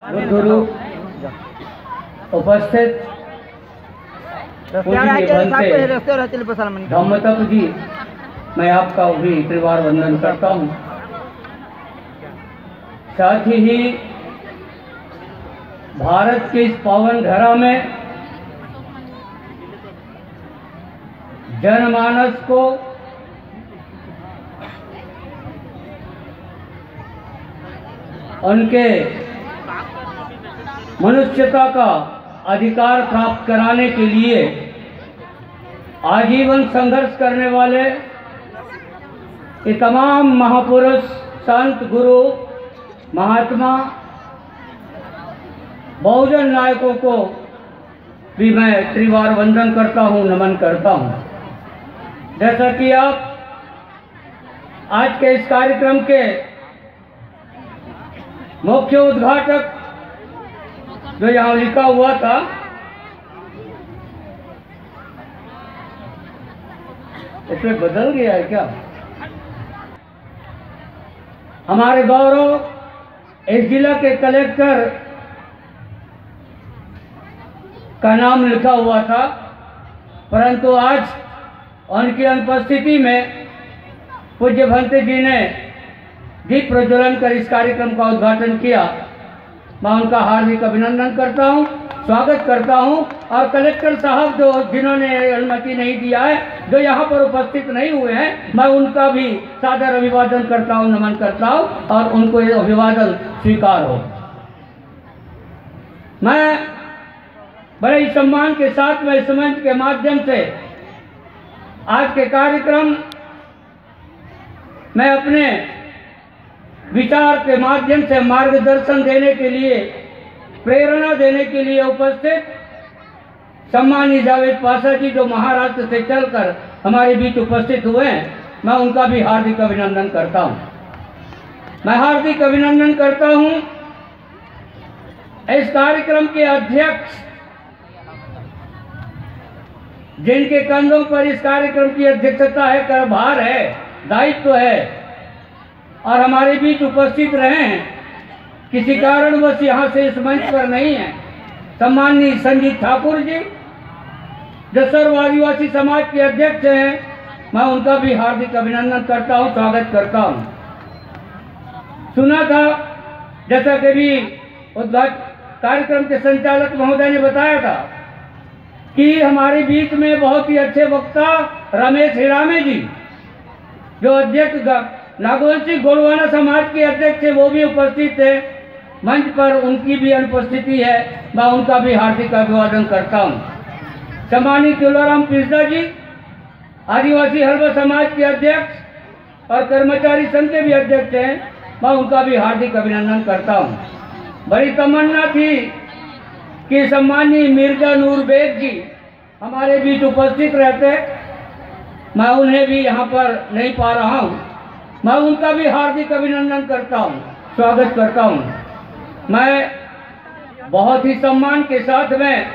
गुरु उपस्थित धम्मतप जी, मैं आपका भी त्रिवार वंदन करता हूँ। साथ ही भारत के इस पावन धरा में जनमानस को उनके मनुष्यता का अधिकार प्राप्त कराने के लिए आजीवन संघर्ष करने वाले ये तमाम महापुरुष, संत, गुरु, महात्मा, बहुजन नायकों को भी मैं त्रिवार वंदन करता हूँ, नमन करता हूँ। जैसा कि आप आज के इस कार्यक्रम के मुख्य उद्घाटक जो यहाँ लिखा हुआ था, इसमें बदल गया है क्या? हमारे गौरव इस जिला के कलेक्टर का नाम लिखा हुआ था, परंतु आज उनकी अनुपस्थिति में पूज्य भंते जी ने दीप प्रज्वलन कर इस कार्यक्रम का उद्घाटन किया। मैं उनका हार्दिक अभिनंदन करता हूं, स्वागत करता हूं। और कलेक्टर साहब जिन्होंने अनुमति नहीं दिया है, जो यहाँ पर उपस्थित नहीं हुए हैं, मैं उनका भी सादर अभिवादन करता हूं, नमन करता हूं और उनको ये अभिवादन स्वीकार हो। मैं बड़े ही सम्मान के साथ में इस मंच के माध्यम से आज के कार्यक्रम में अपने विचार के माध्यम से मार्गदर्शन देने के लिए, प्रेरणा देने के लिए उपस्थित सम्मानीय जावेद पाशा जी, जो महाराष्ट्र से चलकर हमारे बीच उपस्थित हुए हैं, मैं उनका भी हार्दिक अभिनंदन करता हूं। मैं हार्दिक अभिनंदन करता हूं इस कार्यक्रम के अध्यक्ष, जिनके कंधों पर इस कार्यक्रम की अध्यक्षता है, कार्यभार है, दायित्व है और हमारे बीच उपस्थित रहे हैं। किसी कारणवश यहाँ से इस मंच पर नहीं है सम्माननीय संजीत ठाकुर जी, जो सर्व आदिवासी समाज के अध्यक्ष हैं, मैं उनका भी हार्दिक अभिनंदन करता हूँ, स्वागत करता हूँ। सुना था, जैसा कि भी कार्यक्रम के संचालक महोदय ने बताया था, कि हमारे बीच में बहुत ही अच्छे वक्ता रमेश हिरामे जी, जो अध्यक्ष नागवंशी गोंडवाना समाज के अध्यक्ष है, वो भी उपस्थित है मंच पर, उनकी भी अनुपस्थिति है, मैं उनका भी हार्दिक अभिवादन करता हूँ। सम्मानीय तुलाराम पिस्दा जी, आदिवासी हल्बा समाज के अध्यक्ष और कर्मचारी संघ के भी अध्यक्ष हैं, मैं उनका भी हार्दिक अभिनंदन करता हूँ। बड़ी तमन्ना थी कि सम्मानीय मिर्जा नूर बेग जी हमारे बीच उपस्थित रहते, मैं उन्हें भी यहाँ पर नहीं पा रहा हूँ, मैं उनका भी हार्दिक अभिनंदन करता हूँ, स्वागत करता हूँ। मैं बहुत ही सम्मान के साथ में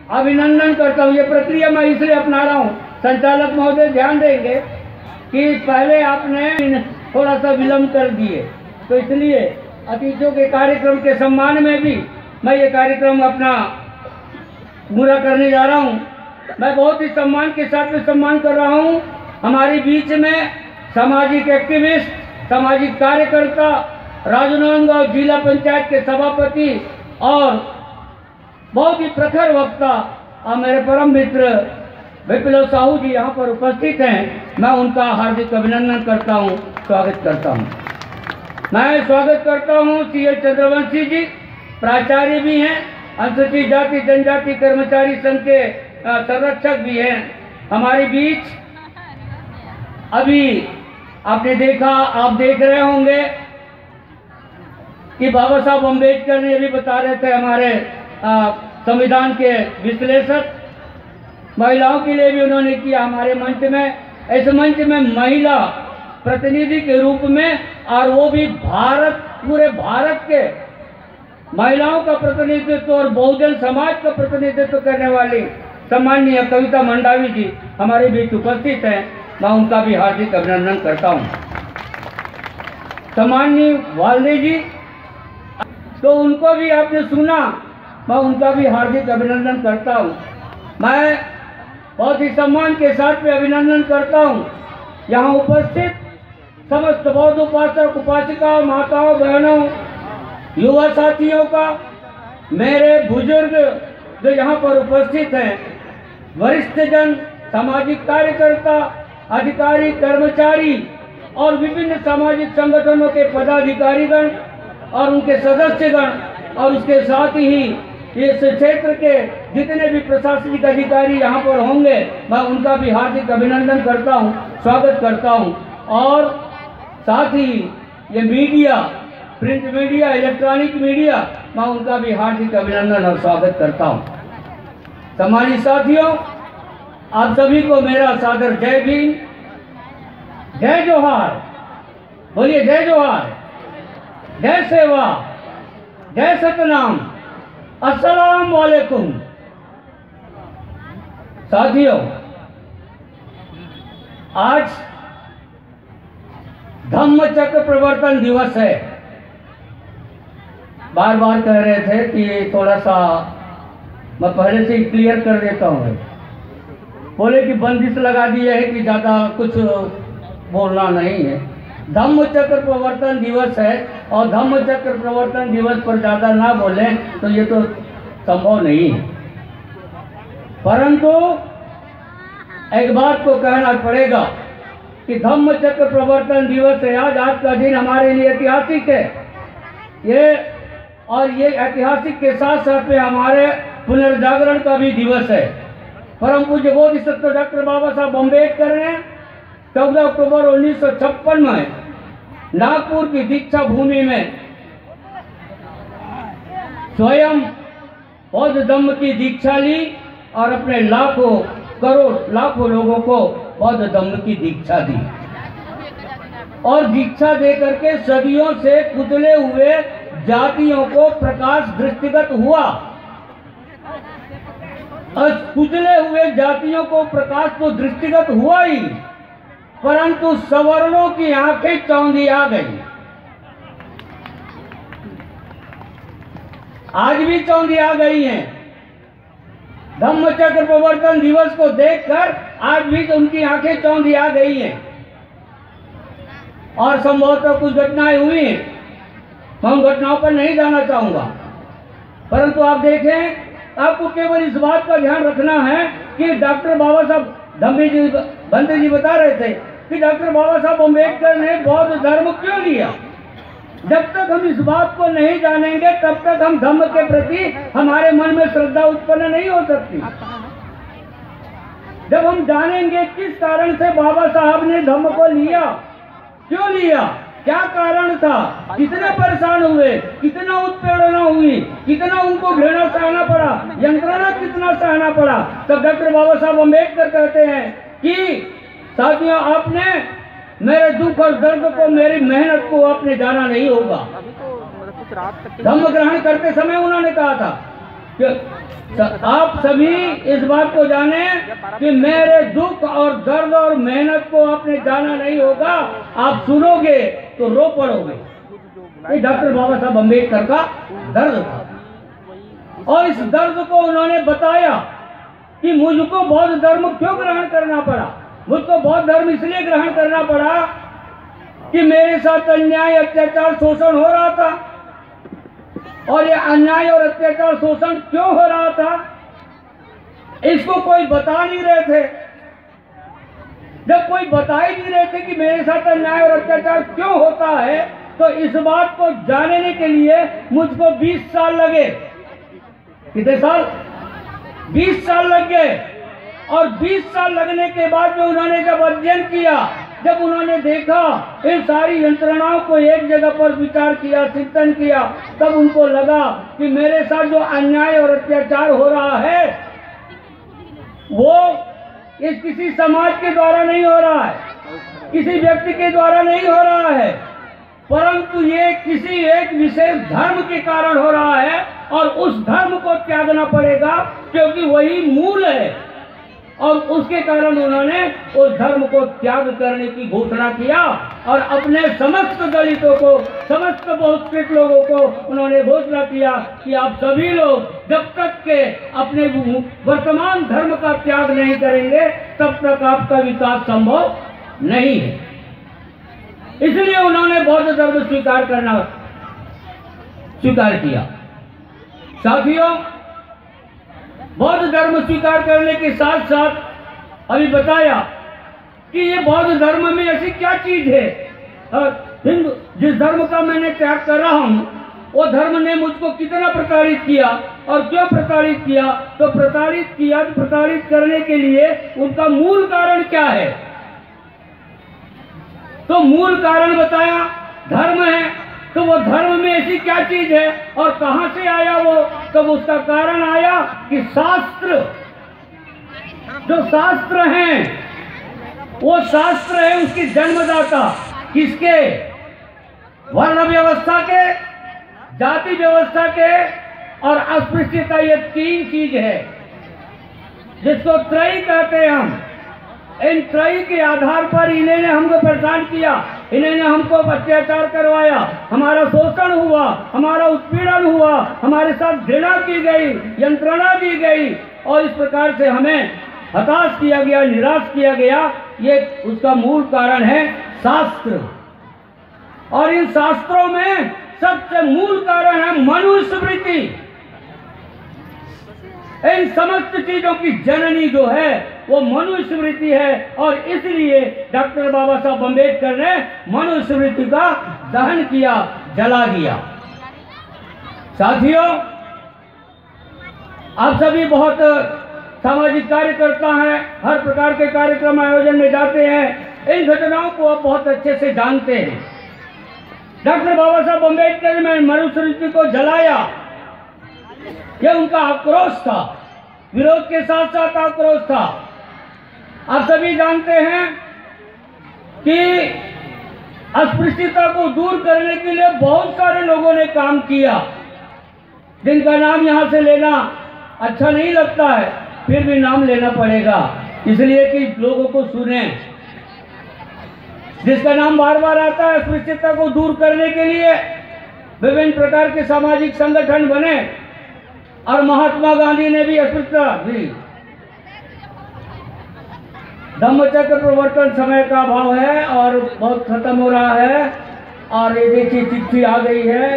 अभिनंदन करता हूँ। ये प्रक्रिया मैं इसलिए अपना रहा हूँ, संचालक महोदय ध्यान देंगे कि पहले आपने थोड़ा सा विलम्ब कर दिए, तो इसलिए अतिथियों के कार्यक्रम के सम्मान में भी मैं ये कार्यक्रम अपना पूरा करने जा रहा हूँ। मैं बहुत ही सम्मान के साथ में सम्मान कर रहा हूँ। हमारे बीच में सामाजिक एक्टिविस्ट, सामाजिक कार्यकर्ता, राजनांदगांव जिला पंचायत के सभापति और बहुत ही प्रखर वक्ता और मेरे परम मित्र विप्लव साहू जी यहाँ पर उपस्थित हैं, मैं उनका हार्दिक अभिनंदन करता हूँ, स्वागत करता हूँ। मैं स्वागत करता हूँ CL चंद्रवंशी जी, प्राचार्य भी हैं, अनुसूचित जाति जनजाति कर्मचारी संघ के संरक्षक भी हैं हमारे बीच। अभी आपने देखा, आप देख रहे होंगे कि बाबा साहब अम्बेडकर ने भी बता रहे थे, हमारे संविधान के विश्लेषक, महिलाओं के लिए भी उन्होंने किया हमारे मंच में। इस मंच में महिला प्रतिनिधि के रूप में, और वो भी पूरे भारत के महिलाओं का प्रतिनिधित्व और बहुजन समाज का प्रतिनिधित्व करने वाली सम्माननीय कविता मंडावी जी हमारे बीच उपस्थित हैं, मैं उनका भी हार्दिक अभिनंदन करता हूं। सम्माननीय वाल्दे जी, तो उनको भी आपने सुना, मैं उनका भी हार्दिक अभिनंदन करता हूँ। मैं बहुत ही सम्मान के साथ में अभिनंदन करता हूँ यहाँ उपस्थित समस्त बौद्ध उपासक उपासिकाओं, माताओं, बहनों, युवा साथियों का, मेरे बुजुर्ग जो यहाँ पर उपस्थित हैं, वरिष्ठ जन, सामाजिक कार्यकर्ता, अधिकारी, कर्मचारी और विभिन्न सामाजिक संगठनों के पदाधिकारीगण और उनके सदस्यगण, और उसके साथ ही इस क्षेत्र के जितने भी प्रशासनिक अधिकारी यहाँ पर होंगे, मैं उनका भी हार्दिक अभिनंदन करता हूँ, स्वागत करता हूँ। और साथ ही ये media, print media, electronic media, मैं उनका भी हार्दिक अभिनंदन और स्वागत करता हूँ। सम्मानित साथियों, आप सभी को मेरा सादर जय भीम, जय जोहार। बोलिए जय जोहार, जय सेवा, जय सतनाम, अस्सलाम वालेकुम। साथियों, आज धम्म चक्र प्रवर्तन दिवस है। बार बार कह रहे थे कि थोड़ा सा मैं पहले से ही क्लियर कर देता हूँ। बोले कि बंदिश लगा दी है कि ज़्यादा कुछ बोलना नहीं है। धम्म चक्र प्रवर्तन दिवस है और धम्म चक्र प्रवर्तन दिवस पर ज़्यादा ना बोले तो ये तो संभव नहीं है। परंतु एक बात को कहना पड़ेगा कि धम्म चक्र प्रवर्तन दिवस है आज का दिन हमारे लिए ऐतिहासिक है। ये ऐतिहासिक के साथ साथ में हमारे पुनर्जागरण का भी दिवस है। परम पूज्य बोधिसत्व डॉक्टर बाबा साहब अम्बेडकर ने 14 अक्टूबर 1956 में नागपुर की दीक्षा भूमि में स्वयं बौद्ध धम्म की दीक्षा ली और अपने लाखों लोगों को बौद्ध धम्म की दीक्षा दी। और दीक्षा दे करके सदियों से कुचले हुए जातियों को प्रकाश दृष्टिगत हुआ। और कुचले हुए जातियों को प्रकाश तो दृष्टिगत हुआ ही, परंतु सवर्णों की आंखें चौंधी आ गई। आज भी चौंधी आ गई हैं। धम्म चक्र प्रवर्तन दिवस को देखकर आज भी तो उनकी आंखें चौंधी आ गई हैं। और संभवतः कुछ घटनाएं हुई हैं, मैं उन घटनाओं पर नहीं जाना चाहूंगा, परंतु आप देखें, आपको केवल इस बात का ध्यान रखना है कि डॉक्टर बाबा साहब भंते जी बता रहे थे कि डॉक्टर बाबा साहब अम्बेडकर ने बौद्ध धर्म क्यों लिया। जब तक हम इस बात को नहीं जानेंगे तब तक हम धम्म के प्रति हमारे मन में श्रद्धा उत्पन्न नहीं हो सकती। जब हम जानेंगे किस कारण से बाबा साहब ने धम्म को लिया, क्यों लिया, क्या कारण था, कितने परेशान हुए, कितना उत्पीड़ना हुई, कितना उनको घृणा सहना पड़ा, यंत्रणा कितना सहना पड़ा, तब डॉक्टर बाबा साहब अम्बेडकर कहते हैं कि साथियों, आपने मेरे दुख और दर्द को, मेरी मेहनत को आपने जाना नहीं होगा। धम्म ग्रहण करते समय उन्होंने कहा था कि आप सभी इस बात को जाने कि मेरे दुख और दर्द और मेहनत को आपने जाना नहीं होगा। आप सुनोगे तो रो पड़ोगे। ये डॉक्टर बाबा साहब अम्बेडकर का दर्द था और इस दर्द को उन्होंने बताया कि मुझको बौद्ध धर्म क्यों ग्रहण करना पड़ा। मुझको बौद्ध धर्म इसलिए ग्रहण करना पड़ा कि मेरे साथ अन्याय, अत्याचार, शोषण हो रहा था। और ये अन्याय और अत्याचार, शोषण क्यों हो रहा था, इसको कोई बता नहीं रहे थे। जब कोई बता ही नहीं रहे थे कि मेरे साथ अन्याय और अत्याचार क्यों होता है, तो इस बात को जानने के लिए मुझको 20 साल लगे। कितने साल? 20 साल लग गए। और 20 साल लगने के बाद में उन्होंने जब अध्ययन किया, जब उन्होंने देखा, इन सारी यंत्रणाओं को एक जगह पर विचार किया, चिंतन किया, तब उनको लगा कि मेरे साथ जो अन्याय और अत्याचार हो रहा है वो इस किसी समाज के द्वारा नहीं हो रहा है, किसी व्यक्ति के द्वारा नहीं हो रहा है, परंतु ये किसी एक विशेष धर्म के कारण हो रहा है। और उस धर्म को त्यागना पड़ेगा क्योंकि वही मूल है। और उसके कारण उन्होंने उस धर्म को त्याग करने की घोषणा किया और अपने समस्त दलितों को, समस्त बहुस्कृत लोगों को उन्होंने घोषणा किया कि आप सभी लोग जब तक के अपने वर्तमान धर्म का त्याग नहीं करेंगे तब तक आपका विकास संभव नहीं है। इसलिए उन्होंने बौद्ध धर्म स्वीकार किया। साथियों, बौद्ध धर्म स्वीकार करने के साथ साथ अभी बताया कि ये बौद्ध धर्म में ऐसी क्या चीज है, और हिंदू जिस धर्म का मैंने त्याग कर रहा हूं वो धर्म ने मुझको कितना प्रताड़ित किया और क्यों प्रताड़ित किया। तो प्रताड़ित करने के लिए उनका मूल कारण क्या है। तो मूल कारण बताया धर्म है। तो वो धर्म में ऐसी क्या चीज है और कहां से आया वो। तब उसका कारण आया कि शास्त्र, जो शास्त्र हैं वो शास्त्र है उसकी जन्मदाता। किसके? वर्ण व्यवस्था के, जाति व्यवस्था के और अस्पृश्यता। ये तीन चीज है जिसको त्रयी कहते हैं हम। इन त्रयी के आधार पर इन्होंने हमको परेशान किया, इन्होंने हमको अत्याचार करवाया, हमारा शोषण हुआ, हमारा उत्पीड़न हुआ, हमारे साथ घृणा की गई, यंत्रणा दी गई और इस प्रकार से हमें हताश किया गया, निराश किया गया। ये उसका मूल कारण है शास्त्र। और इन शास्त्रों में सबसे मूल कारण है मनुस्मृति। इन समस्त चीजों की जननी जो है वो मनुस्मृति है और इसलिए डॉक्टर बाबा साहब अम्बेडकर ने मनुस्मृति का दहन किया, जला दिया। साथियों, आप सभी बहुत सामाजिक कार्यकर्ता हैं, हर प्रकार के कार्यक्रम आयोजन में जाते हैं, इन घटनाओं को आप बहुत अच्छे से जानते हैं। डॉक्टर बाबा साहब अम्बेडकर ने मनुस्मृति को जलाया, यह उनका आक्रोश था, विरोध के साथ साथ आक्रोश था। आप सभी जानते हैं कि अस्पृश्यता को दूर करने के लिए बहुत सारे लोगों ने काम किया, जिनका नाम यहाँ से लेना अच्छा नहीं लगता है, फिर भी नाम लेना पड़ेगा इसलिए कि लोगों को सुने। जिसका नाम बार बार आता है अस्पृश्यता को दूर करने के लिए विभिन्न प्रकार के सामाजिक संगठन बने और महात्मा गांधी ने भी अस्पृश्यता दी। धम्मचक्र प्रवर्तन समय का अभाव है और बहुत खत्म हो रहा है और ये देखिए चिट्ठी आ गई है।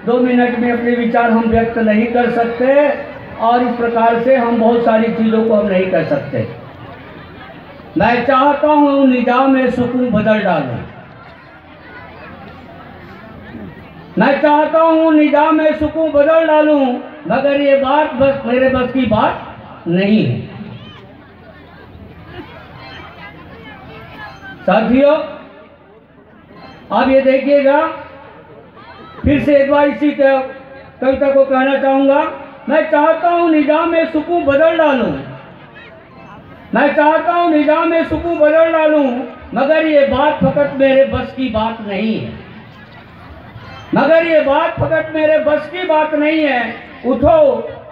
2 मिनट में अपने विचार हम व्यक्त नहीं कर सकते और इस प्रकार से हम बहुत सारी चीज़ों को हम नहीं कर सकते। मैं चाहता हूँ निजाम में सुकून बदल डालूं, मैं चाहता हूँ निजाम में सुकून बदल डालूं, मगर ये बात बस मेरे बस की बात नहीं है। साथियों, आप ये देखिएगा, फिर से एक बार इसी कविता को कहना चाहूंगा। मैं चाहता हूँ निजाम में सुकून बदल डालूं, मैं चाहता हूँ निजाम में सुकून बदल डालूं, मगर ये बात फकत मेरे बस की बात नहीं है, मगर ये बात फकत मेरे बस की बात नहीं है। उठो,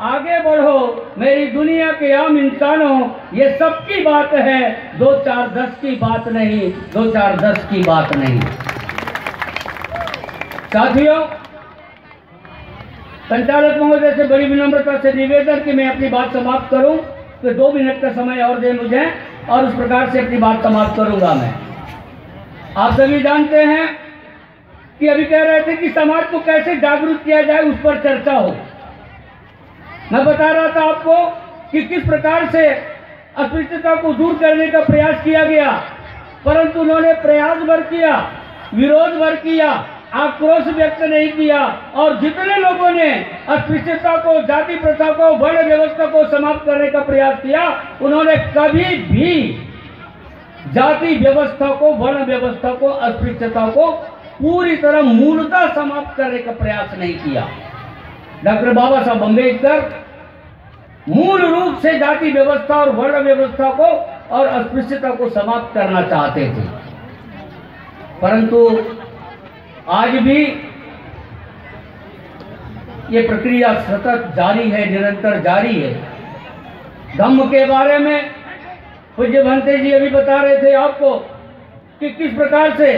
आगे बढ़ो मेरी दुनिया के आम इंसानों, ये सबकी बात है, 2 4 10 की बात नहीं, 2 4 10 की बात नहीं। साथियों, संचालक महोदय से बड़ी विनम्रता से निवेदन कि मैं अपनी बात समाप्त करूं, तो 2 मिनट का समय और दे मुझे और उस प्रकार से अपनी बात समाप्त करूंगा मैं। आप सभी जानते हैं कि अभी कह रहे थे कि समाज को कैसे जागरूक किया जाए, उस पर चर्चा हो। मैं बता रहा था आपको कि किस प्रकार से अस्पृश्यता को दूर करने का प्रयास किया गया, परंतु उन्होंने प्रयास भर किया, विरोध भर किया, आक्रोश व्यक्त नहीं किया। और जितने लोगों ने अस्पृश्यता को, जाति प्रथा को, वर्ण व्यवस्था को समाप्त करने का प्रयास किया, उन्होंने कभी भी जाति व्यवस्था को, वर्ण व्यवस्था को, अस्पृश्यता को पूरी तरह मूलतः समाप्त करने का प्रयास नहीं किया। डॉक्टर बाबा साहब अम्बेडकर मूल रूप से जाति व्यवस्था और वर्ण व्यवस्था को और अस्पृश्यता को समाप्त करना चाहते थे, परंतु आज भी ये प्रक्रिया सतत जारी है, निरंतर जारी है। धम्म के बारे में पूज्य भंते जी अभी बता रहे थे आपको कि किस प्रकार से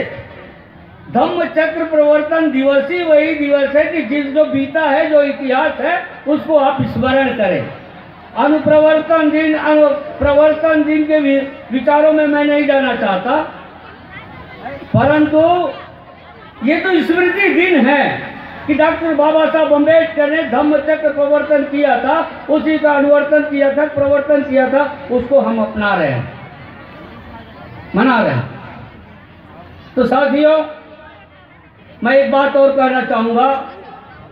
धम्म चक्र प्रवर्तन दिवस ही वही दिवस है कि जिस जो बीता है, जो इतिहास है, उसको आप स्मरण करें। अनुप्रवर्तन दिन के विचारों में मैं नहीं जाना चाहता, परंतु ये तो स्मृति दिन है कि डॉक्टर बाबा साहब अम्बेडकर ने धम्म चक्र प्रवर्तन किया था, उसी का अनुवर्तन किया था, प्रवर्तन किया था, उसको हम अपना रहे हैं, मना रहे हैं। तो साथियों, मैं एक बात और कहना चाहूँगा,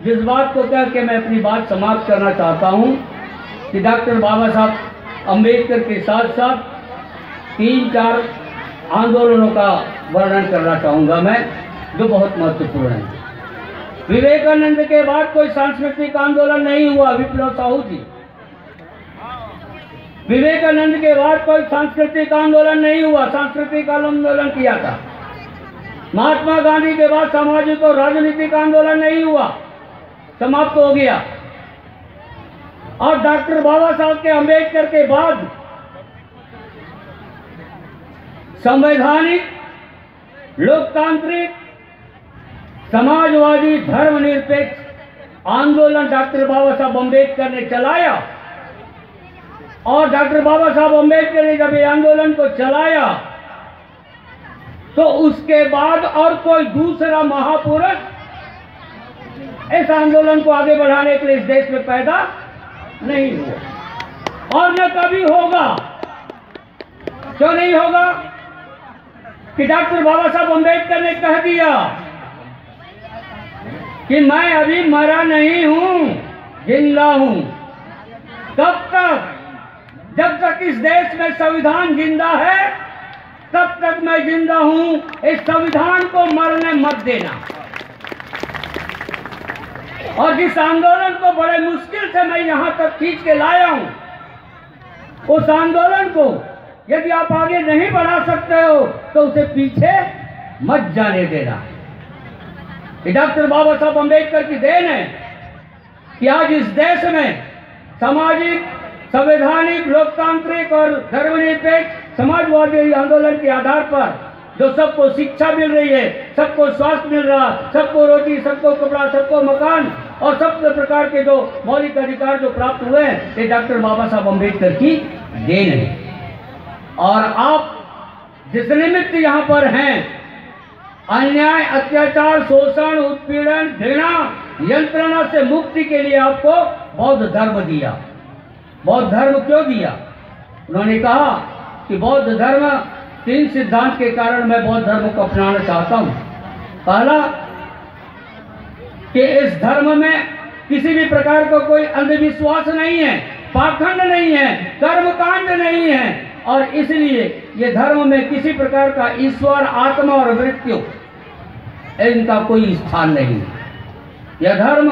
जिस बात को कह के मैं अपनी बात समाप्त करना चाहता हूँ कि डॉक्टर बाबा साहब अम्बेडकर के साथ साथ 3-4 आंदोलनों का वर्णन करना चाहूँगा मैं, जो बहुत महत्वपूर्ण है। विवेकानंद के बाद कोई सांस्कृतिक आंदोलन नहीं हुआ, विप्लव साहू जी। विवेकानंद के बाद कोई सांस्कृतिक आंदोलन नहीं हुआ, सांस्कृतिक आंदोलन किया था। महात्मा गांधी के बाद सामाजिक और राजनीतिक आंदोलन नहीं हुआ, समाप्त हो गया। और डॉक्टर बाबा साहब के अम्बेडकर के बाद संवैधानिक, लोकतांत्रिक, समाजवादी, धर्मनिरपेक्ष आंदोलन डॉक्टर बाबा साहब अम्बेडकर ने चलाया। और डॉक्टर बाबा साहब अम्बेडकर ने जब ये आंदोलन को चलाया तो उसके बाद और कोई दूसरा महापुरुष इस आंदोलन को आगे बढ़ाने के लिए इस देश में पैदा नहीं हुआ और न कभी होगा। क्यों नहीं होगा? कि डॉक्टर बाबा साहब अम्बेडकर ने कह दिया कि मैं अभी मरा नहीं हूं, जिंदा हूं। कब तक? जब तक इस देश में संविधान जिंदा है तब तक मैं जिंदा हूं। इस संविधान को मरने मत देना। और जिस आंदोलन को बड़े मुश्किल से मैं यहां तक खींच के लाया हूं, उस आंदोलन को यदि आप आगे नहीं बढ़ा सकते हो तो उसे पीछे मत जाने देना। डॉक्टर बाबा साहब अम्बेडकर की देन है कि आज इस देश में सामाजिक, संवैधानिक, लोकतांत्रिक और धर्मनिरपेक्ष समाजवादी आंदोलन के आधार पर जो सबको शिक्षा मिल रही है, सबको स्वास्थ्य मिल रहा, सबको रोटी, सबको कपड़ा, सबको मकान और सब प्रकार के जो मौलिक अधिकार जो प्राप्त हुए हैं, ये डॉक्टर बाबा साहब अम्बेडकर की देन है। और आप जिस निमित्त यहाँ पर हैं, अन्याय, अत्याचार, शोषण, उत्पीड़न, घृणा, यंत्रणा से मुक्ति के लिए आपको बौद्ध धर्म दिया। बौद्ध धर्म क्यों दिया? उन्होंने कहा कि बौद्ध धर्म 3 सिद्धांत के कारण मैं बौद्ध धर्म को अपनाना चाहता हूं। पहला कि इस धर्म में किसी भी प्रकार का कोई अंधविश्वास नहीं है, पाखंड नहीं है, कर्मकांड नहीं है, और इसलिए ये धर्म में किसी प्रकार का ईश्वर, आत्मा और मृत्यु इनका कोई स्थान नहीं है। यह धर्म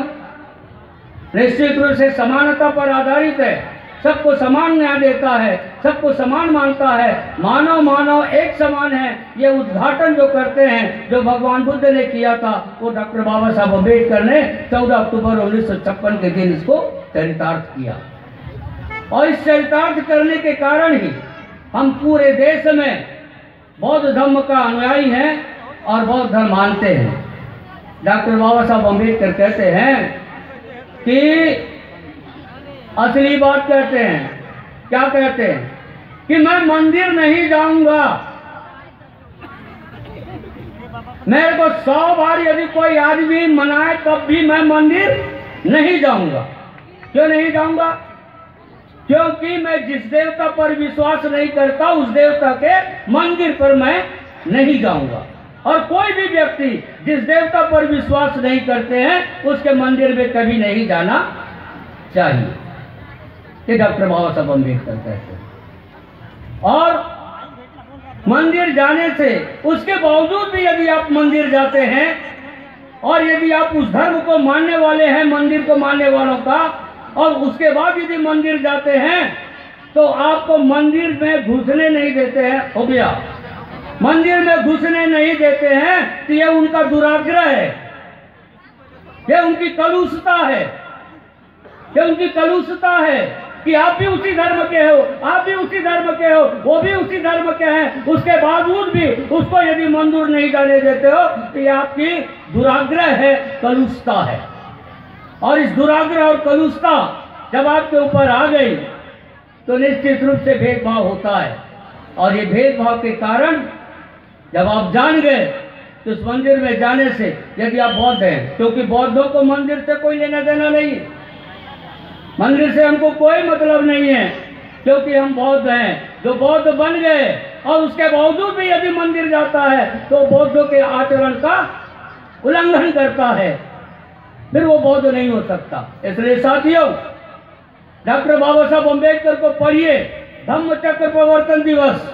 निश्चित रूप से समानता पर आधारित है, सबको समान न्याय देता है, सबको समान मानता है, मानव मानव एक समान है। ये उद्घाटन जो करते हैं, जो भगवान बुद्ध ने किया था, वो डॉक्टर बाबा साहब अम्बेडकर ने 14 अक्टूबर 1956 के दिन इसको चरितार्थ किया। और इस चरितार्थ करने के कारण ही हम पूरे देश में बौद्ध धर्म का अनुयायी हैं और बौद्ध धर्म मानते हैं। डॉक्टर बाबा साहब अम्बेडकर कहते हैं कि असली बात कहते हैं, क्या कहते हैं? कि मैं मंदिर नहीं जाऊंगा। मेरे को 100 बार यदि कोई आदमी मनाए तब भी मैं मंदिर नहीं जाऊंगा। क्यों नहीं जाऊंगा? क्योंकि मैं जिस देवता पर विश्वास नहीं करता उस देवता के मंदिर पर मैं नहीं जाऊंगा। और कोई भी व्यक्ति जिस देवता पर विश्वास नहीं करते हैं उसके मंदिर में कभी नहीं जाना चाहिए। ये डॉक्टर बाबा साहब अम्बेडकर कहते हैं। और मंदिर जाने से, उसके बावजूद भी यदि आप मंदिर जाते हैं और यदि आप उस धर्म को मानने वाले हैं, मंदिर को मानने वालों का, और उसके बाद यदि मंदिर जाते हैं तो आपको मंदिर में घुसने नहीं देते हैं। हो गया, मंदिर में घुसने नहीं देते हैं तो ये उनका दुराग्रह है, ये उनकी कलुषता है, ये उनकी कलुषता है। कि आप भी उसी धर्म के हो, आप भी उसी धर्म के हो, वो भी उसी धर्म के हैं, उसके बावजूद भी उसको यदि मंजूर नहीं जाने देते हो तो ये आपकी दुराग्रह है, कलुषता है। और इस दुराग्रह और कलुषता जब आपके ऊपर आ गई तो निश्चित रूप से भेदभाव होता है। और ये भेदभाव के कारण जब आप जान गए तो उस मंदिर में जाने से, यदि आप बौद्ध हैं, क्योंकि बौद्धों को मंदिर से कोई लेना देना नहीं, मंदिर से हमको कोई मतलब नहीं है, क्योंकि हम बौद्ध हैं। जो बौद्ध बन गए और उसके बावजूद भी यदि मंदिर जाता है तो बौद्धों के आचरण का उल्लंघन करता है, फिर वो बौद्ध नहीं हो सकता। इसलिए साथियों, डॉक्टर बाबा साहब अम्बेडकर को पढ़िए। धम्म चक्र प्रवर्तन दिवस,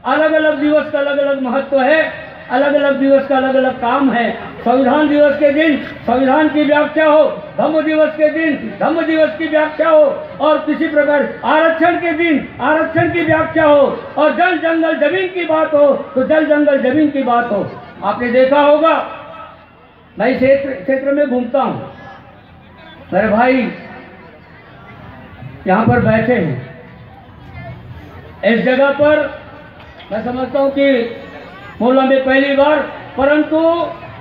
अलग अलग दिवस का अलग अलग महत्व है, अलग अलग दिवस का अलग अलग काम है। संविधान दिवस के दिन संविधान की व्याख्या हो, धम्म दिवस के दिन धम्म दिवस की व्याख्या हो, और किसी प्रकार आरक्षण के दिन आरक्षण की व्याख्या हो, और जल जंगल जमीन की बात हो तो जल जंगल जमीन की बात हो। आपने देखा होगा, मैं क्षेत्र में घूमता हूँ, मेरे भाई यहाँ पर बैठे हैं, इस जगह पर मैं समझता हूँ कि मोहल्ला में पहली बार, परंतु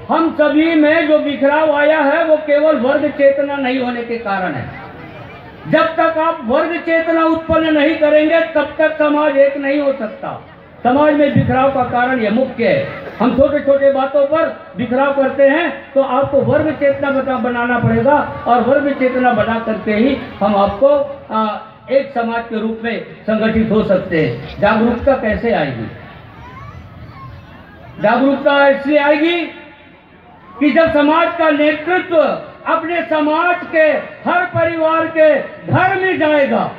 हम सभी में जो बिखराव आया है वो केवल वर्ग चेतना नहीं होने के कारण है। जब तक आप वर्ग चेतना उत्पन्न नहीं करेंगे तब तक समाज एक नहीं हो सकता। समाज में बिखराव का कारण यह मुख्य है। हम छोटे छोटे बातों पर बिखराव करते हैं तो आपको वर्ग चेतना बनाना पड़ेगा, और वर्ग चेतना बना करके ही हम आपको एक समाज के रूप में संगठित हो सकते हैं। जागरूकता कैसे आएगी? जागरूकता इसलिए आएगी कि जब समाज का नेतृत्व अपने समाज के हर परिवार के घर में जाएगा,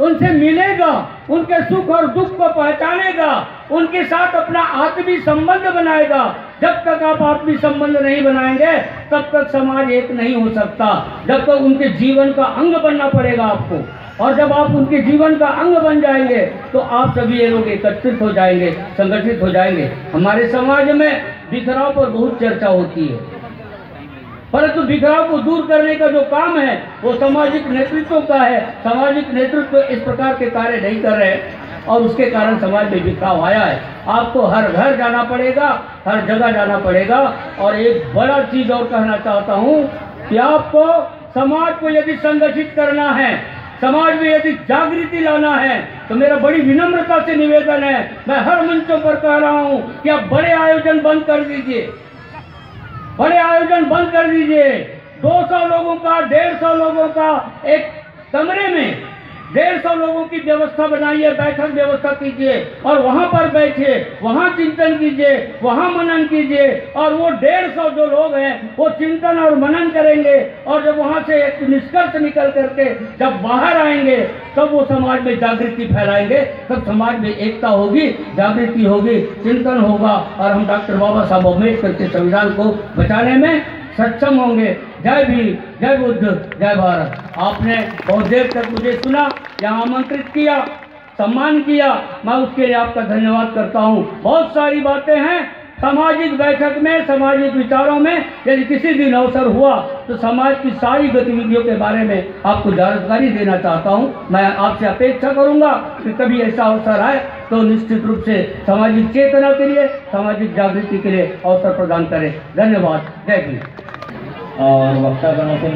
उनसे मिलेगा, उनके सुख और दुख को पहचानेगा, उनके साथ अपना आत्मीय संबंध बनाएगा। जब तक आप आत्मीय संबंध नहीं बनाएंगे तब तक समाज एक नहीं हो सकता। जब तक उनके जीवन का अंग बनना पड़ेगा आपको, और जब आप उनके जीवन का अंग बन जाएंगे तो आप सभी ये लोग एकत्रित हो जाएंगे, संगठित हो जाएंगे। हमारे समाज में बिखराव पर बहुत चर्चा होती है, परंतु बिखराव को दूर करने का जो काम है वो सामाजिक नेतृत्व का है। सामाजिक नेतृत्व इस प्रकार के कार्य नहीं कर रहे और उसके कारण समाज में बिखराव आया है। आपको हर घर जाना पड़ेगा, हर जगह जाना पड़ेगा। और एक बड़ा चीज और कहना चाहता हूँ कि आपको समाज को यदि संगठित करना है, समाज में यदि जागृति लाना है, तो मेरा बड़ी विनम्रता से निवेदन है, मैं हर मंचों पर कह रहा हूँ कि आप बड़े आयोजन बंद कर दीजिए, बड़े आयोजन बंद कर दीजिए। 200 लोगों का, 150 लोगों का एक कमरे में 150 लोगों की व्यवस्था बनाइए, बैठक व्यवस्था कीजिए, और वहाँ पर बैठिए, वहाँ चिंतन कीजिए, वहाँ मनन कीजिए, और वो 150 जो लोग हैं वो चिंतन और मनन करेंगे, और जब वहाँ से एक निष्कर्ष निकल करके जब बाहर आएंगे तब वो समाज में जागृति फैलाएंगे, तब समाज में एकता होगी, जागृति होगी, चिंतन होगा, और हम डॉक्टर बाबा साहब अम्बेडकर के संविधान को बचाने में सक्षम होंगे। जय भीम, जय बुद्ध, जय भारत। आपने बहुत देर तक मुझे सुना, यहाँ आमंत्रित किया, सम्मान किया, मैं उसके लिए आपका धन्यवाद करता हूँ। बहुत सारी बातें हैं सामाजिक बैठक में, सामाजिक विचारों में, यदि किसी दिन अवसर हुआ तो समाज की सारी गतिविधियों के बारे में आपको जानकारी देना चाहता हूँ। मैं आपसे अपेक्षा करूँगा कि कभी ऐसा अवसर आए तो निश्चित रूप से सामाजिक चेतना के लिए, सामाजिक जागृति के लिए अवसर प्रदान करें। धन्यवाद। जय हिंद। और वक्ता गणों को